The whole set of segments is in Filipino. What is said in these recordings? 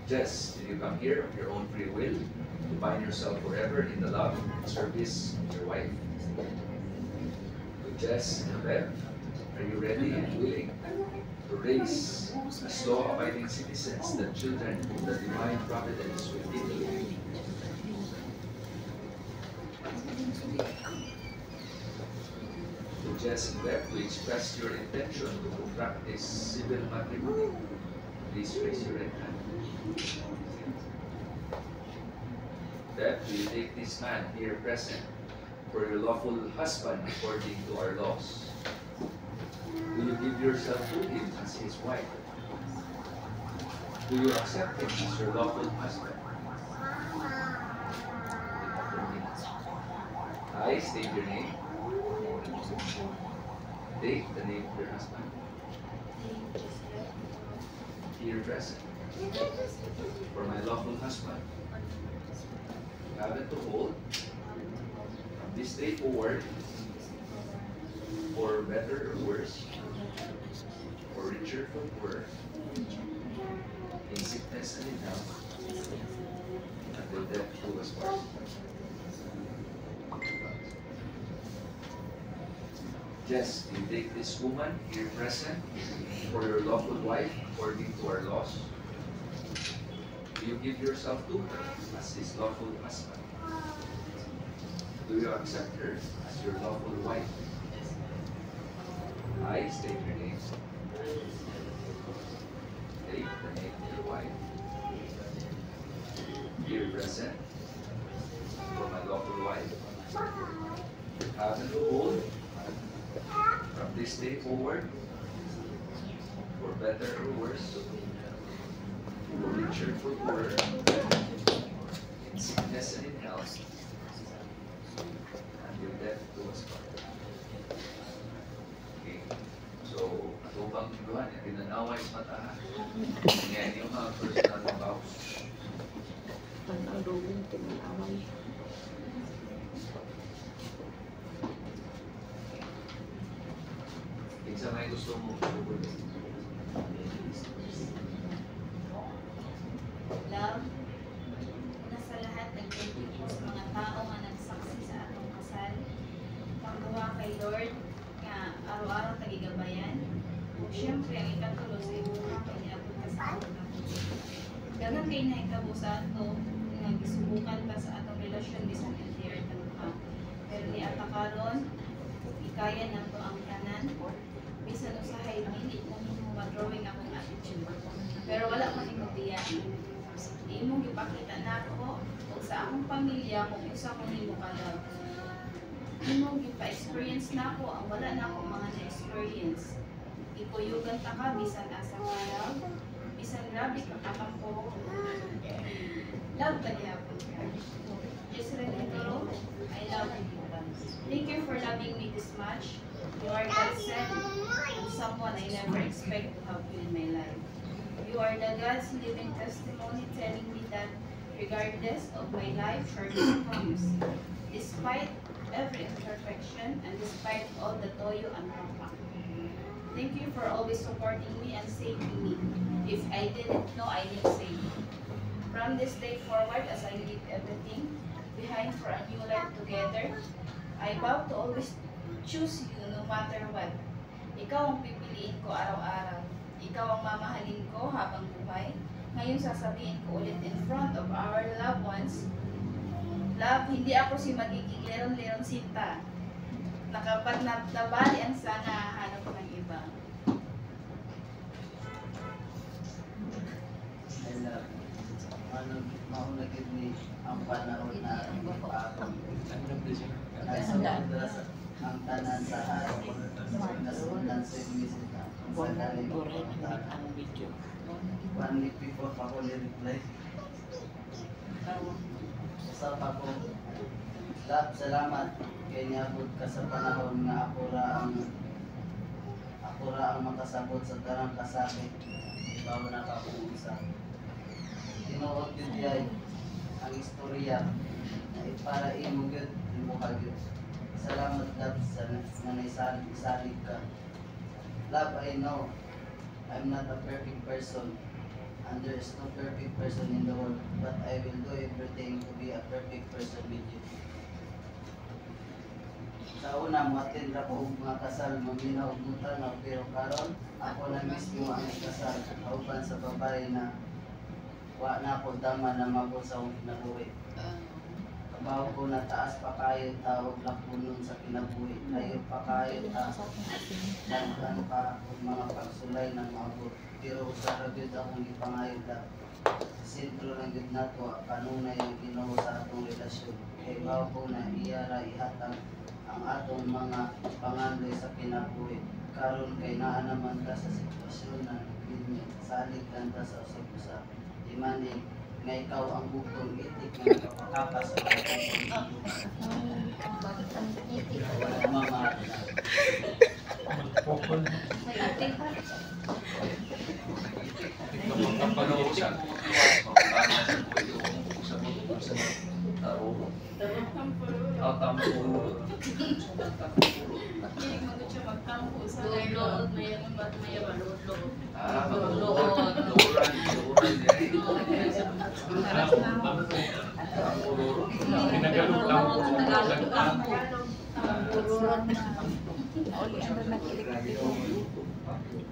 Jess, did you come here of your own free will to bind yourself forever in the love and service of your wife? To Jess and Bev, are you ready and willing to raise as law-abiding citizens the children of the divine providence within you? To Jess and Bev, to express your intention to practice civil matrimony, please raise your right hand. Bev, do you take this man here present for your lawful husband according to our laws? Do you give yourself to him as his wife? Do you accept him as your lawful husband? I state your name. Take the name of your husband. Here present. For my lawful husband. Have it to hold from this day forward, for better or worse, for richer or poorer, in sickness and in health, until death do us part. Yes, you take this woman here present for your lawful wife according to our laws. You give yourself to her as his lawful husband. Do you accept her as your lawful wife? I state your name. Take the name of your wife. Here present for my lawful wife. Have and hold from this day forward, for better or worse, for richer for poorer, in sickness and in health, until death do us part. Okay. So, atubang Juan, tinanaway sa mata. Ngayon yung mga personal na vows. Panalugin, tinanaway. Sa may gusto mo subunin. Love, una sa lahat, nag-thank you po sa mga tao nga nagsaksi sa atong kasal. Pagduwa kay Lord, nga araw-araw tagigabayan. O siyempre, ang ikatulo sa ibuha kay niabot ka sa atong nabuhay. Ganun kay na ikabo sa ato, nga gisubukan ta sa atong relasyon bisan NTR tanuha. Pero ni atakaron, ikaya na to ang tanan. Bisan usahay dili na nimo ma-drawing akong attitude. Pero wala man imo tiyan. Imong gipakita nako ug sa akong pamilya kung usa ko nimo ka-love. Imong gipa-experience nako ang wala nako mga na-experience. Ipuyugan ta ka bisan asa ka love. Bisan grabe ka katampo. Love ka niya po. Jezreel Toro, I love you. Thank you for loving me this much. You are God's son and someone I never expect to have you in my life. You are the God's living testimony telling me that regardless of my life shortcomings, despite every imperfection and despite all the toyo and rampa. Thank you for always supporting me and saving me. If I didn't know, I didn't save you. From this day forward, as I leave everything behind for a new life together, I vow to always choose you no matter what. Ikaw ang pipiliin ko araw-araw. Ikaw ang mamahalin ko habang buhay. Ngayon sasabihin ko ulit in front of our loved ones, love, hindi ako si magiging leron-leron sinta. Nakapag nabali ang sana hanap ng iba. I love you. Maunagin ni ang panahon na hindi pa ako. Nasa ang tanan sa araw nasundan sa inisita sa kalimutan. One week before pa ko reply. Sa pa ko, love, salamat kay niabot ka sa panahon na ako ra ang makasabot sa tarang kasakit. Ikaw na ka kung isa. Tinuod yun yay ang istorya na para imo gud imo kagyud. Salamat love sa naisali ka. Love, I know I'm not a perfect person, and there is no perfect person in the world, but I will do everything to be a perfect person with you. Sa una, muatin ra ko og mga kasal, maminaw og mutanaw, pero karon ako na mismo ang ikasal, kauban sa babae na wa na ako dama na mabot sa akong kinabuhi. Kabaw ko na taas pa kayo tawag lapunon sa kinabuhi, kayo pa kayo daghan pa og mga pagsulay ng maabot, pero sa ragyod akong ipangayod lang. Sentro lang yun nato, kanunay ang Ginoo sa atong relasyon. Kay bawo ko na iya ra ihatag ang atong mga pangandoy sa kinabuhi. Karon kay naa naman ta sa sitwasyon na salig lang ta sa usap-usap. Di man nga ikaw ang bukong itik nga kapakapas sa wala mamahal na. May ating pa. Kapag siya, makakana sa kuyo, sa mga sa taro. Tampuro. Hindi mo siya magtampo sa loob. Luran diri. Tampuro. Pinagalog lang po.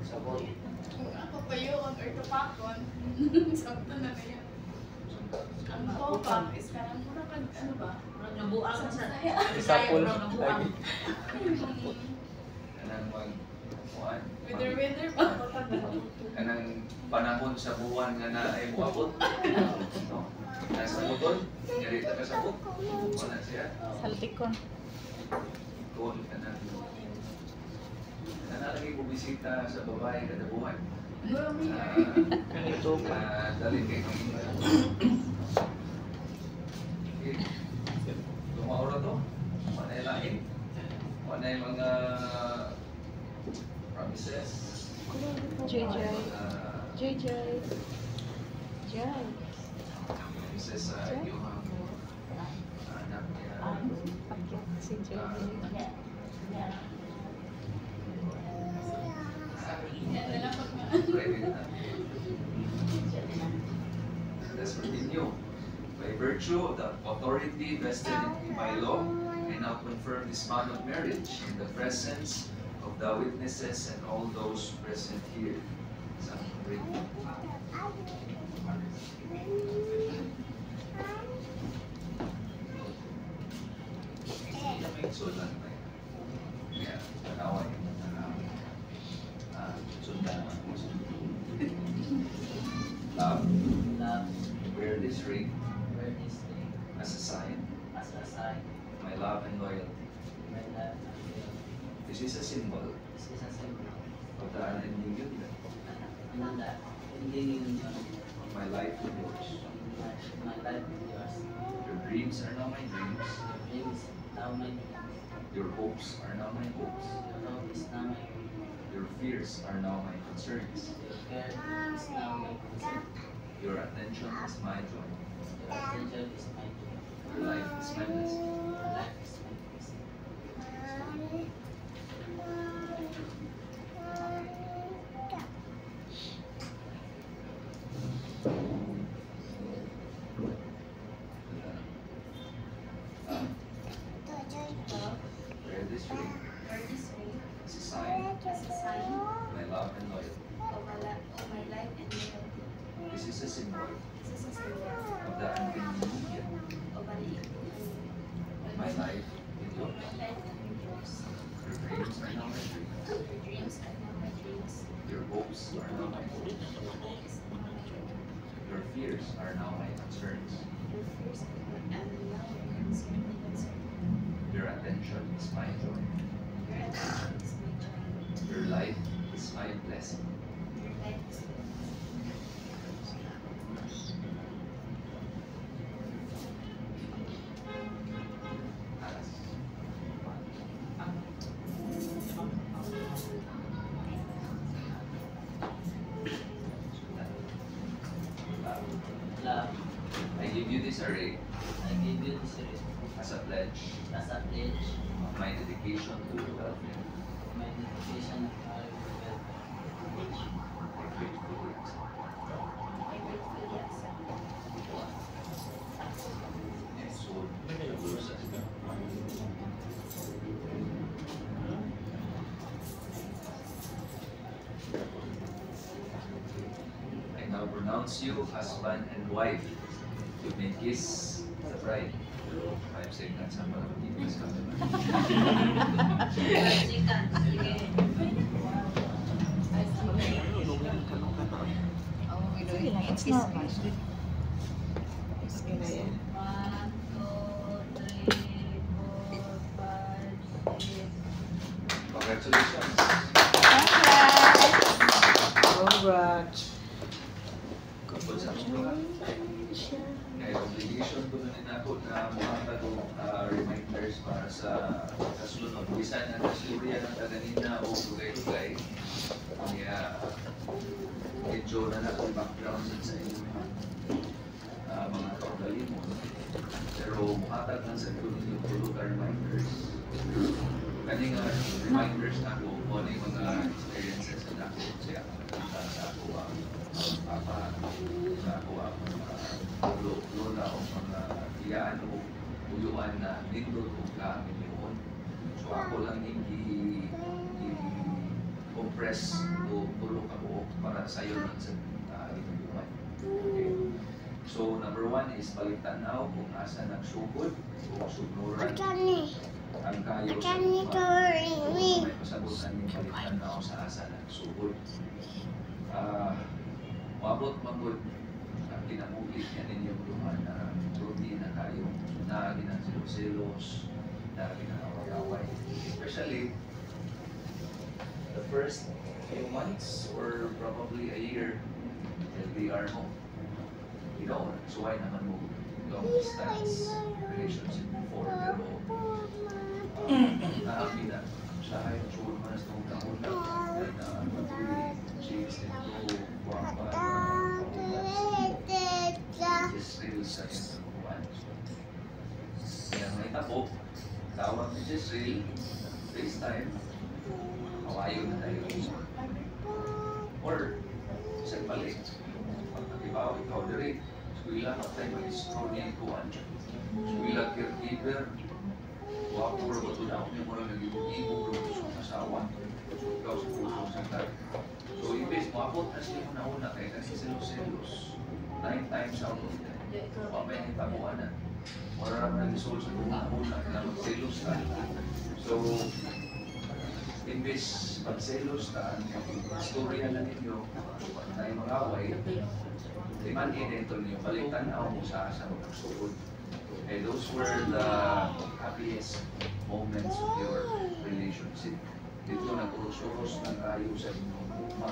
Sabon. Ako pa yun, or tupakon. Sakto na na yan. Ang topak is karang mura pag ano ba? Nabuang sa Isapol lagi. Kanang kuan. Wither pa. Kanang panahon sa buwan nga na ay moabot. No. Nasa motor, nyarita ka sa book. Wala siya. Saltikon. Kung kanang lagi bubisita sa babae kada buwan. Ganito pa. Dali kay Tumaura to. Manay lain. Manay mga promises. JJ. JJ. Jai. Promises sa iyong anak niya. Pakyat si JJ. Let's continue. By virtue of the authority vested in me by law, I now confirm this bond of marriage in the presence of the witnesses and all those present here. Something written. Sundan pa yun. Yeah, tanawa yun. Sundan naman po. Love, Wear this ring wear this ring as a sign as a sign of my love and loyalty. of my love and will. This is a symbol This is a symbol of the unending union of the ending union of my life with yours. of my life with yours. Your dreams are now my dreams. Your dreams now my dreams. Your hopes are now my hopes. Your hope is now my hope. Your fears are now my concerns. Your care is now my concern. Your attention is my joy. Your attention is my joy. Your life is my blessing. Your life is my blessing. Wear this ring Wear this ring as a sign as a sign of my love and loyalty. of my life and loyalty. This is a symbol This is a symbol of the unending union of of my life with yours. life and yours. Your dreams are now my dreams. Your dreams are now my dreams. Your hopes are now my hopes. Your hopes are now my joy. Your fears are now my concerns. Your fears are now my concern. Your attention is my joy. Your attention is my joy. Your life is my blessing. Your life is blessed. Alas. Love, I give you this ring I give you this ring as a pledge as a pledge of my dedication to your welfare. of my dedication of our welfare. I gratefully accept. now pronounce you husband and wife. You may kiss the bride. 5 seconds ang mga kiss ka. Sige lang, it's not much. It's gonna, yeah. 1, 2, 3, 4, 5, 6. Congratulations. Congrats. Kapag sa mga kaya obligation ko na rin ako na mga reminders para sa kasunod. Bisa na nasturya ng taganina o lugay-lugay. Kaya medyo na akong background sa inyo mga kaugalimon. Pero muhatag lang sa tulog reminders. Kani nga reminders na ako kung ano yung mga experiences na ako siya sa ako ang papa, sa ako ang lola o mga iyaan o uyuan na nindot o kami yun. So ako lang i-compress o tulog ako para sa'yo lang sa inuman. Okay. So number 1 is palitan-aw kung asa nagsugod o sugnuran ang kayo sa mga may pasabutan yung palitan-aw sa asa nagsugod. Mabot magod ang kinamulit niya ninyong duman na rutin na kayo na ginasilos-silos, na ginaway-away. Especially the first few months or probably a year LDR mo. You know, suway naman mo long distance relationship before, pero naamin na siya ay sure man sa itong taon na matuloy change nito wapa Jezreel sa iyong kaya may tapo tawag ni Jezreel FaceTime kawayo na tayo or isang balik pagkatibaw ikaw diri eskwela na tayo mag-istro niya ikuan eskwela caregiver wapo rin ba ito na ako yung mga nag-ibog sa asawa ikaw sa puso sa tayo. So, ibig, mabot na siya una-una kaya kasi selos-selos 9 times out of 10. Pamay ang tabuan na. Mararap na result sa una-una na magselos ka. So, ibig, magselos ka, ang istorya na ninyo, na yung mga away, liman idento ninyo, balitan na mo sa asa magsugod. And those were the happiest moments of your relationship. Dito nag-uros-uros ng kayo sa inyong uma.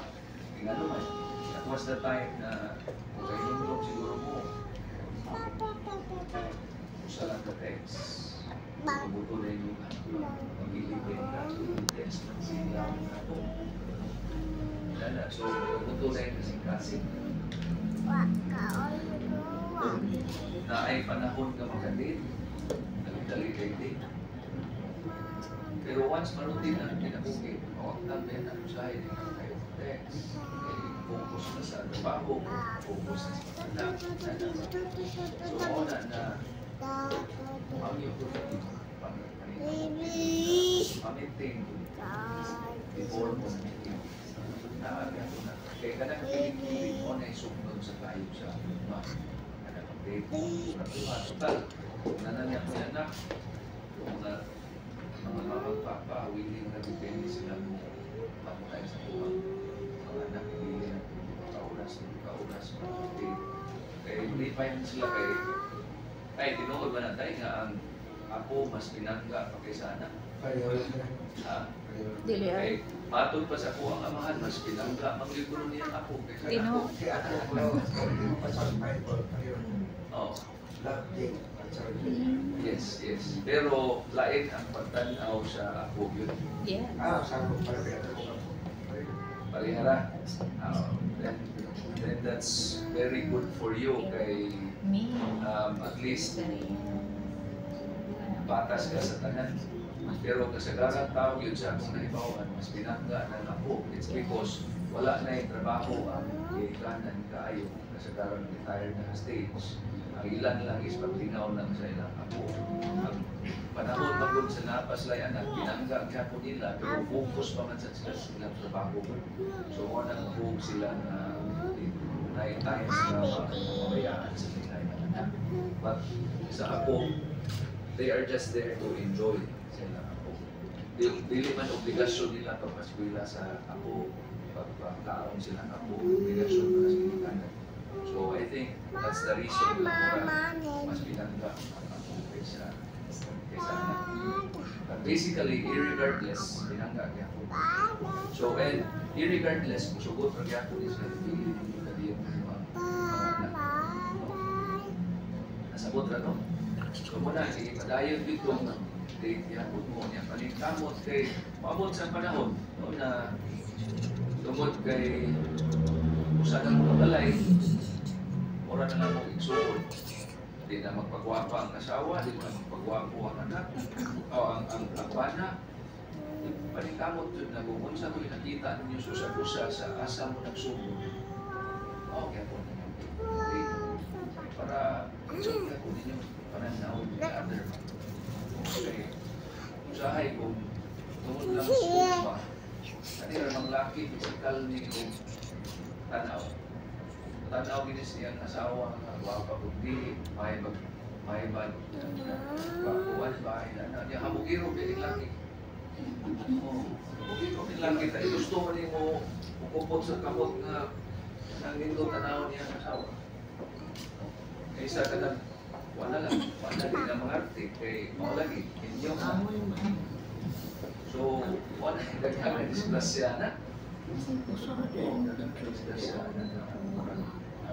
Tingnan naman, that was the time na kung kayo nung siguro mo, usa lang ka text. Mabuto na yung mag-ilipin ka, text ng sila na po. So, mabuto na yung kasing-kasing. Na ay panahon ka magkandid, nagdali-dali. Pero once marutin na pinabukit, mawagtang din ang usahay din ang kayo text. Focus na sa trabaho, focus na sa anak. So, una na ang iyong routine pamiting before mo na naagyan ko na. Kaya ka nakapiling-piling mo na isunod sa kayo sa mga anak-update. Total, nananyak ko anak, mga mapagpapa, willing na depende sila mo patay sa buwang mga anak, hindi na kaulas, mga kaya hindi pa yan sila kay tinuod ba na tayo nga ang ako mas pinangga pa kaysa anak. Dili Kay matod pa sa ako ang amahan, mas pinangga maglibro niya ako kaysa Tino. ako. Oh. Yes. Pero lain ang pagtanaw sa ako yun. Yeah. Palihara. Then that's very good for you kay Me. at least batas ka sa tanan. Pero kasagaran tao yun sa akong naibawan, mas pinangga ng ako. It's because wala na yung trabaho ang ikanan kaayo. Kasagaran retired na stage. Ang ilan lang is paglingaw lang sa ilang ako. Ang panahon magod sa napaslayan at pinangga niya po nila, pero focus pa man sa sila silang trabaho. So, unang buhog sila na na times na mabayaan sa nila yung anak. But sa ako, they are just there to enjoy sila ako. Dili man obligasyon nila pagpaskwela sa ako, pagkakaon sila ako, obligasyon para sa kinikanan. So I think that's the reason na mas pinangga ang ako kaysa anak. But basically, irregardless, pinangga niya ako. So, and irregardless, musugot pa niya ako is hindi ka diyan mga anak. Nasabot ra, no? So muna, sige, padayon dito date niya po mo niya. Paningkamot kay, maabot sa panahon, no, na tungod kay usa ng kabalay, mura na lang mong igsuon. Di na magpagwapa ang asawa, di na magpagwapo ang anak, o ang bana. Paningkamot yun na kung unsa mo nakita ninyo susa-susa sa asa mo nagsubo. Okay po ninyo. Para okay po ninyo pananaw ng other. Okay. Usahay kung tungod lang sa pa. Kasi ang laki, physical ni kung tanaw. Tanaw gini siyang asawa nga wapa kundi may ba kakuan ba na niya hamugiro kay laki. Hamugiro kay laki tayo gusto man nimo ukupot sa kamot nga nang nindot tanaw niya ang asawa. Kaysa kanang wala din ang mga arte kay mao lagi inyo. So wala daghang disgrasya na.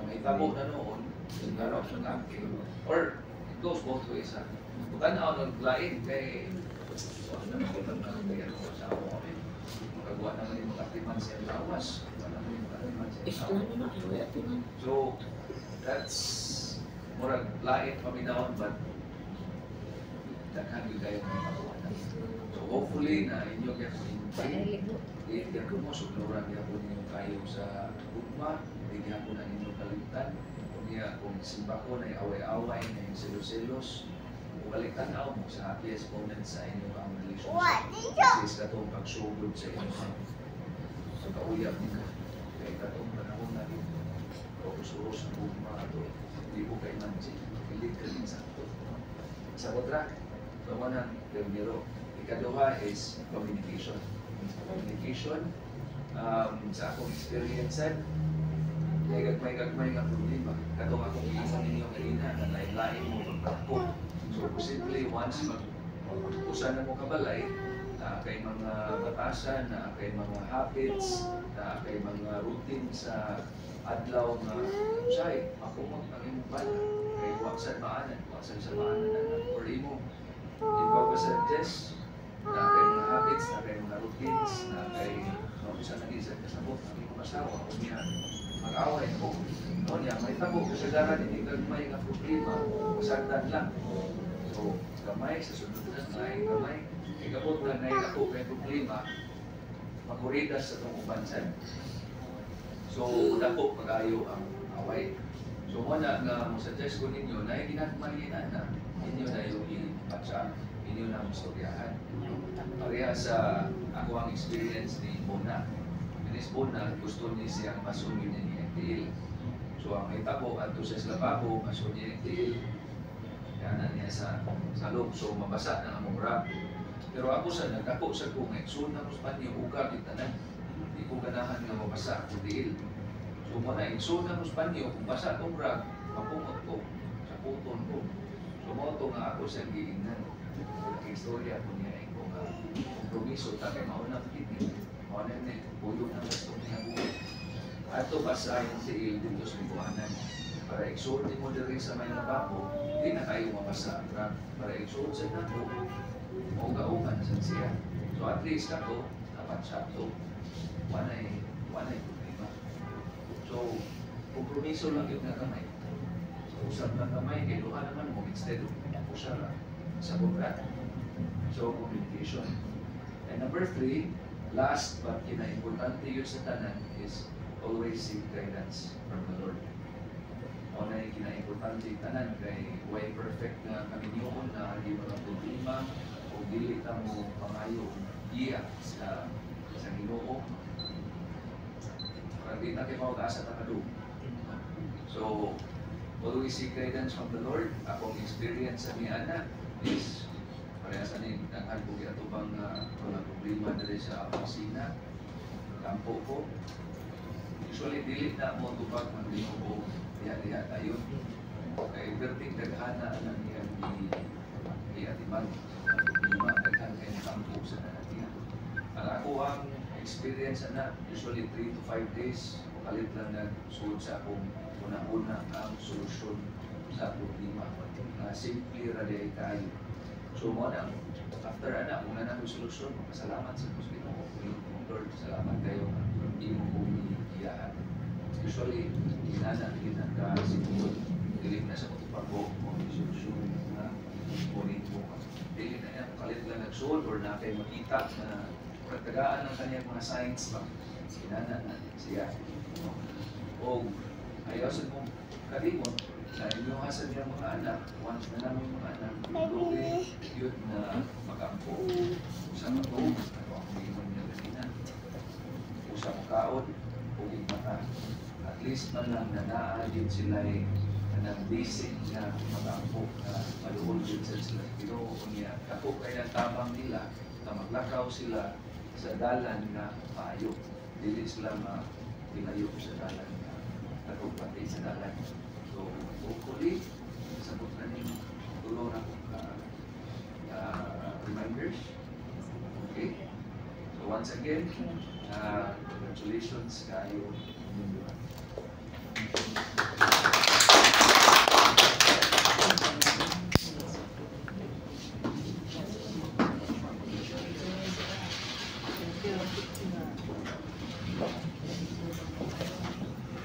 May tabo na noon, siguro sa laki. Or it goes both ways. Bukan ako naglain kay magagawa naman yung makatiman siya lawas. So that's murag lain paminawan but daghan yung kayo may magawa na. So hopefully na inyo kaya po hindi ko mo sukluran niya po ninyo kayo sa ugma, hindi ko na ninyo kalimtan. Kung simba ko na away-away, na yung selos-selos, balikan ako mo sa happiest moment sa inyo ang relationship. Kasi sa itong pagsugod sa inyo sa kauyap nila. Kaya katong panahon na rin, uros-uros ng ugma ito, hindi ko kay mansi, pilit ka rin sa ito. Sa kontra, tawanan, pero ikaduha is communication. Communication, sa akong experience, may gagmay nga problema. Katong akong iisan ninyo kanina na lain-lain mo pagpapok. So, posibleng once mag-usan na mo kabalay, na kay mga batasan, na kay mga habits, na kay mga routine sa adlaw nga usay, ako mag-angin mo pala. Kay waksan sa maanan na or imo. Ipapasuggest na kay mga habits, na kay mga routines, na kay isa na isa kasabot ng iyong asawa o niya mag-away ko. O niya, may tabo kasagaran hindi gagmay nga problema, masagdan lang. So, gamay sa sunod na gamay. Ikabot na ako kay problema, maguridas sa itong ubansan. So, dako pag-ayo ang away. So, muna nga suggest ko ninyo na ginagmalinan na inyo na yung ipatsa, inyo na ang istoryahan. Pareha sa ako ang experience ni Bona. Minis Bona, gusto niya siyang masunod niya ni FTL. So ang itabo at sa lababo, masunod niya ni FTL. Kaya niya sa loob, so mabasa na ang mura. Pero ako sa nagdako sa kung eksun na kuspan niya uga kitanan. Hindi ko ganahan nga mabasa ang FTL. So muna, eksun na kuspan niya, kung basa itong rag, mapungot ko sa puton ko. So mo ito nga ako sa giingnan. Istorya ko niya ko nga kompromiso ta kay mauna pagkiti mauna ni puyo na gusto niya buhay ato basahin si Il dito sa libuanan para exhort mo diri sa may lababo di na kayo mabasa para exhort sa nato mauga-ugan sa siya so at least ako dapat sa to wanay problema so kompromiso lang yun na kamay so usap na kamay kay duha naman mo instead of usa lang sa kontrata. So, communication. And number 3, last but kina-importante yun sa tanan is always seek guidance from the Lord. O na yung kina-importante tanan kay way perfect na kaminyoon na hindi mo ng problema o dili ta mo pangayo iya sa Ginoo. Para di na kayo mag-asa ta kadug. So, always seek guidance from the Lord. Akong experience sa niya anak is parehas ani naghan ko kaya tubang wala problema na rin sa opisina. Kampo ko. Usually, dili na mo tubag ang Ginoo diha tayo. Kaya everything daghana ang iyang i-atiman. Ang problema, daghan kayo kampo sa nanatiya. Ang ako ang experience na usually 3 to 5 days kalit lang nagsuod sa akong una-una ang solusyon sa problema na simple rally tayo. So mo na, after ana, una na ang solusyon, magpasalamat sa Ginoo. Lord, salamat kayo ang imo kong iyahan. Usually, inana ginagkasiguro, dilim na sa pagpago mo, solusyon na kunin mo. Dili na yan, kalit lang nagsuod or na kayo makita na pagtagaan ng kanyang mga signs ba, inana na siya. O ayaw sa mong kalimot na inyong hasan niyang mga anak, once na namin mga anak, luwi yun na magampo sa matong, ano ang limon niya ganina, o sa makaon, o mata. At least man lang na naadin sila ng basic na magampo na maluhol din sila sa Ginoo niya. Ako kaya tabang nila na maglakaw sila sa dalan na maayo. Dili sila pilayo sa dalan na natupati sa dalan. So, hopefully, sabot na rin tulong na reminders. Okay? So, once again, congratulations kayo.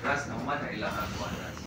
Ras naman na ilang ako na